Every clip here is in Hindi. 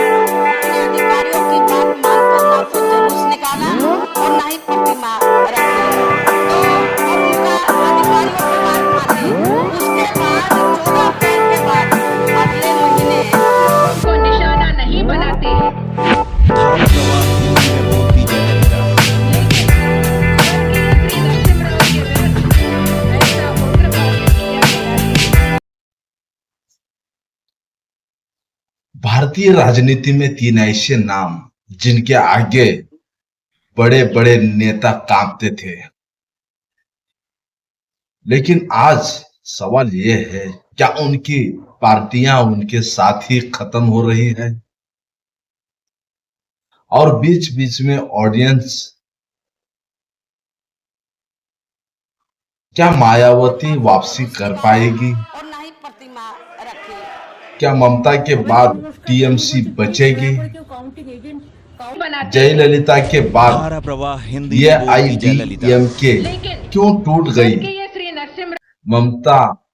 अधिकारियों की बात मानकर ना तो जुलूस निकाला और ना ही प्रतिमा रखी। तो और उनका अधिकारियों की बात माने, उसके बाद 14 अप्रैल के बाद अगले महीने को निशाना नहीं बनाते हैं, धारा प्रवाह हिंदी में बोलती जय ललिता। लेकिन स्वर्गीय श्री नरसिम्हा राव के विरुद्ध ऐसा उग्रवाद किया गया है। भारतीय राजनीति में तीन ऐसे नाम जिनके आगे बड़े बड़े नेता कांपते थे, लेकिन आज सवाल ये है, क्या उनकी पार्टियां उनके साथ ही खत्म हो रही है? और बीच बीच में ऑडियंस, क्या मायावती वापसी कर पाएगी? और ना ही प्रतिमा रखी। क्या ममता के बाद टीएमसी बचेगी? बनाते जयललिता के बाद धारा प्रवाह हिंदी ये में बोलती जय ललिता। आईडीएमके लेकिन क्यों टूट गई? स्वर्गीय श्री नरसिम्हा ममता,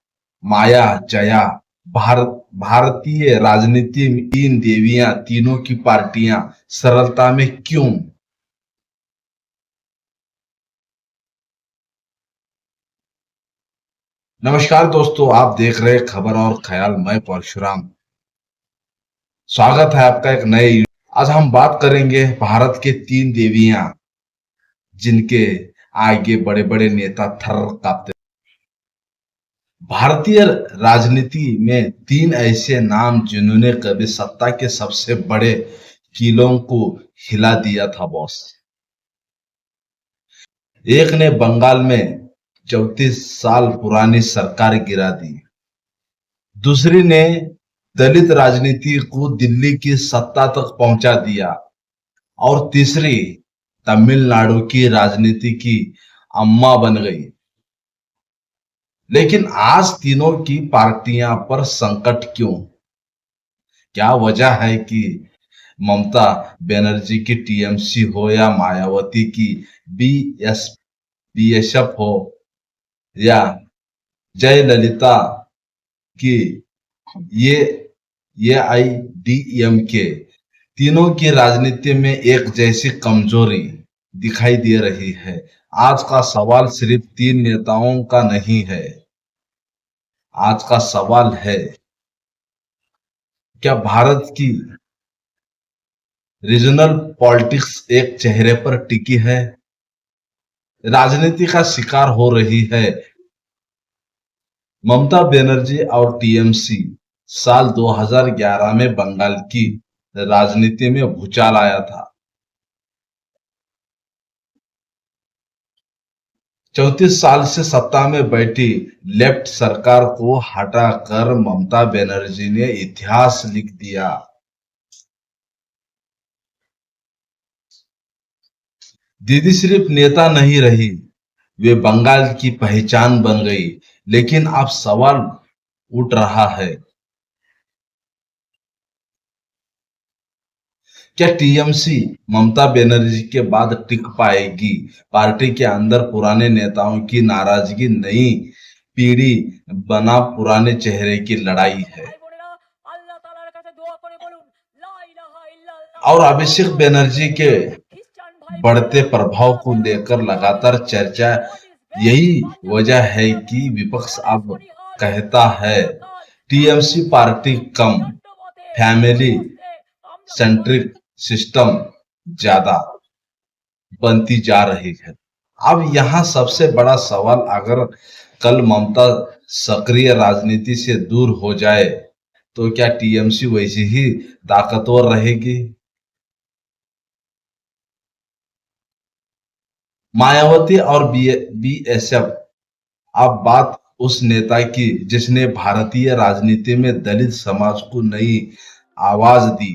माया, जया, भारतीय राजनीति में तीन देवियां, तीनों की पार्टियां सरलता में क्यों? नमस्कार दोस्तों, आप देख रहे हैं खबर और ख्याल। मैं परशुराम, स्वागत है आपका एक नए। आज हम बात करेंगे भारत के तीन देवियां जिनके आगे बड़े बड़े नेता थर्र कांपते। भारतीय राजनीति में तीन ऐसे नाम जिन्होंने कभी सत्ता के सबसे बड़े किलों को हिला दिया था बॉस। एक ने बंगाल में 34 साल पुरानी सरकार गिरा दी, दूसरी ने दलित राजनीति को दिल्ली की सत्ता तक पहुंचा दिया, और तीसरी तमिलनाडु की राजनीति की अम्मा बन गई। लेकिन आज तीनों की पार्टियां पर संकट क्यों? क्या वजह है कि ममता बनर्जी की टीएमसी हो या मायावती की बीएसएफ हो या जयललिता की ये आईडीएमके, तीनों की राजनीति में एक जैसी कमजोरी दिखाई दे रही है। आज का सवाल सिर्फ तीन नेताओं का नहीं है, आज का सवाल है, क्या भारत की रीजनल पॉलिटिक्स एक चेहरे पर टिकी है, राजनीति का शिकार हो रही है? ममता बनर्जी और टीएमसी साल 2011 में बंगाल की राजनीति में भूचाल आया था। 34 साल से सत्ता में बैठी लेफ्ट सरकार को हटाकर ममता बनर्जी ने इतिहास लिख दिया। दीदी सिर्फ नेता नहीं रही, वे बंगाल की पहचान बन गई। लेकिन अब सवाल उठ रहा है, क्या टीएमसी ममता बनर्जी के बाद टिक पाएगी? पार्टी के अंदर पुराने नेताओं की नाराजगी, नई पीढ़ी बना पुराने चेहरे की लड़ाई है। और अभिषेक बनर्जी के बढ़ते प्रभाव को लेकर लगातार चर्चा। यही वजह है कि विपक्ष अब कहता है टीएमसी पार्टी कम, फैमिली सेंट्रिक सिस्टम ज्यादा बनती जा रही है। अब यहाँ सबसे बड़ा सवाल, अगर कल ममता सक्रिय राजनीति से दूर हो जाए तो क्या टीएमसी वैसी ही ताकतवर रहेगी? मायावती और बीएसएफ। अब बात उस नेता की जिसने भारतीय राजनीति में दलित समाज को नई आवाज दी।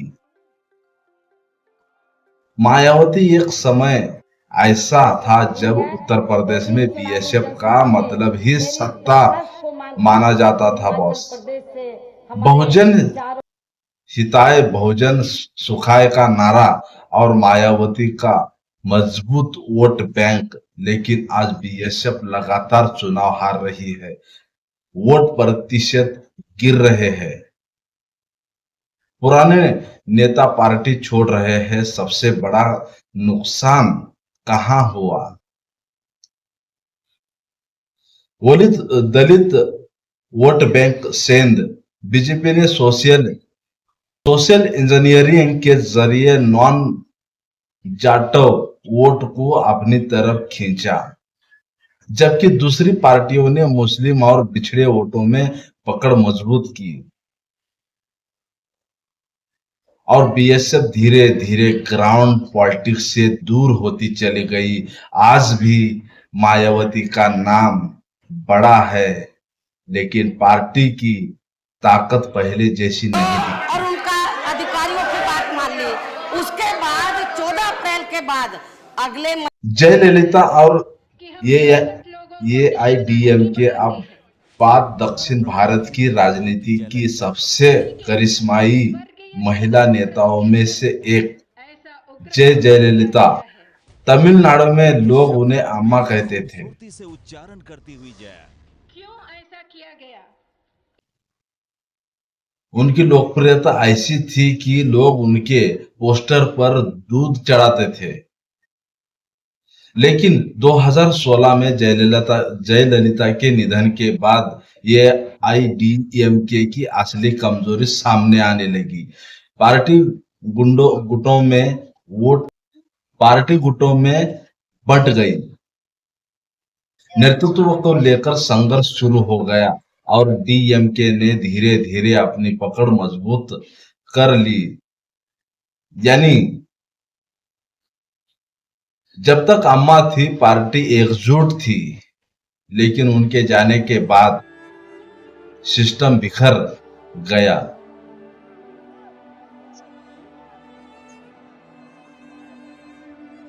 मायावती एक समय ऐसा था जब उत्तर प्रदेश में बीएसएफ का मतलब ही सत्ता माना जाता था बॉस। बहुजन हिताय बहुजन सुखाय का नारा और मायावती का मजबूत वोट बैंक। लेकिन आज बीएसएफ लगातार चुनाव हार रही है, वोट प्रतिशत गिर रहे हैं, पुराने नेता पार्टी छोड़ रहे हैं। सबसे बड़ा नुकसान कहां हुआ? दलित वोट बैंक सेंध। बीजेपी ने सोशल इंजीनियरिंग के जरिए नॉन जाटव वोट को अपनी तरफ खींचा, जबकि दूसरी पार्टियों ने मुस्लिम और पिछड़े वोटों में पकड़ मजबूत की। और बीएसएफ धीरे धीरे ग्राउंड पॉलिटिक्स से दूर होती चली गई। आज भी मायावती का नाम बड़ा है, लेकिन पार्टी की ताकत पहले जैसी नहीं दिखती। और उनका अधिकारियों की बात मान ली। उसके बाद 14 अप्रैल के बाद अगले जयललिता और ये आईडीएमके अब बात दक्षिण भारत की राजनीति की सबसे करिश्माई महिला नेताओं में से एक जयललिता। तमिलनाडु में लोग उन्हें अम्मा कहते थे। से उच्चारण करती हुई जय। क्यों ऐसा किया गया? उनकी लोकप्रियता ऐसी थी कि लोग उनके पोस्टर पर दूध चढ़ाते थे। लेकिन 2016 में जयललिता के निधन के बाद ये आईडीएमके की असली कमजोरी सामने आने लगी। पार्टी गुटों में बंट गई, नेतृत्व को लेकर संघर्ष शुरू हो गया और डीएमके ने धीरे धीरे अपनी पकड़ मजबूत कर ली। यानी जब तक अम्मा थी पार्टी एकजुट थी, लेकिन उनके जाने के बाद सिस्टम बिखर गया।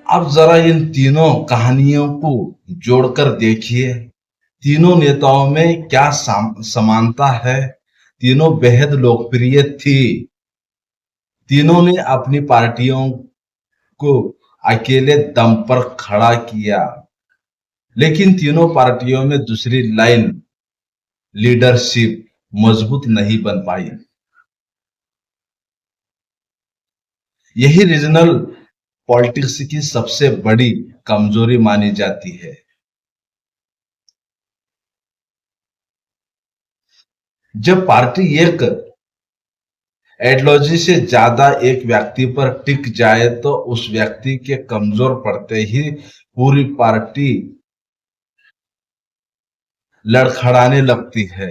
अब जरा इन तीनों कहानियों को जोड़कर देखिए। तीनों नेताओं में क्या समानता है? तीनों बेहद लोकप्रिय थी। तीनों ने अपनी पार्टियों को अकेले दम पर खड़ा किया, लेकिन तीनों पार्टियों में दूसरी लाइन लीडरशिप मजबूत नहीं बन पाई। यही रीजनल पॉलिटिक्स की सबसे बड़ी कमजोरी मानी जाती है। जब पार्टी एक आइडियोलॉजी से ज्यादा एक व्यक्ति पर टिक जाए तो उस व्यक्ति के कमजोर पड़ते ही पूरी पार्टी लड़खड़ाने लगती है।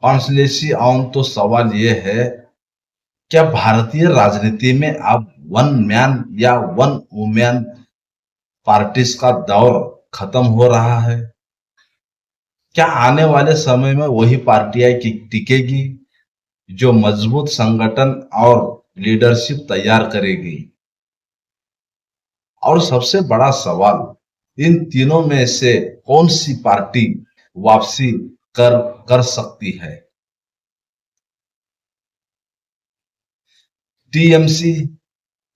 कॉन्स्टिट्यूंसी ऑन तो सवाल यह है, क्या भारतीय राजनीति में अब वन मैन या वन वुमेन पार्टीज का दौर खत्म हो रहा है? क्या आने वाले समय में वही पार्टियां टिकेगी जो मजबूत संगठन और लीडरशिप तैयार करेगी? और सबसे बड़ा सवाल, इन तीनों में से कौन सी पार्टी वापसी कर सकती है? टीएमसी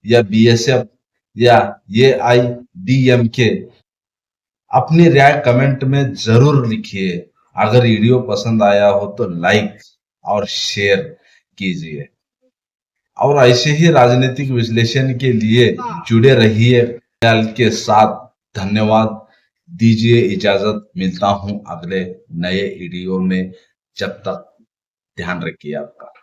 या बीएसएफ या ये आईडीएमके? अपनी राय कमेंट में जरूर लिखिए। अगर वीडियो पसंद आया हो तो लाइक और शेयर कीजिए, और ऐसे ही राजनीतिक विश्लेषण के लिए जुड़े रहिए के साथ। धन्यवाद, दीजिए इजाजत। मिलता हूं अगले नए वीडियो में। जब तक ध्यान रखिए आपका।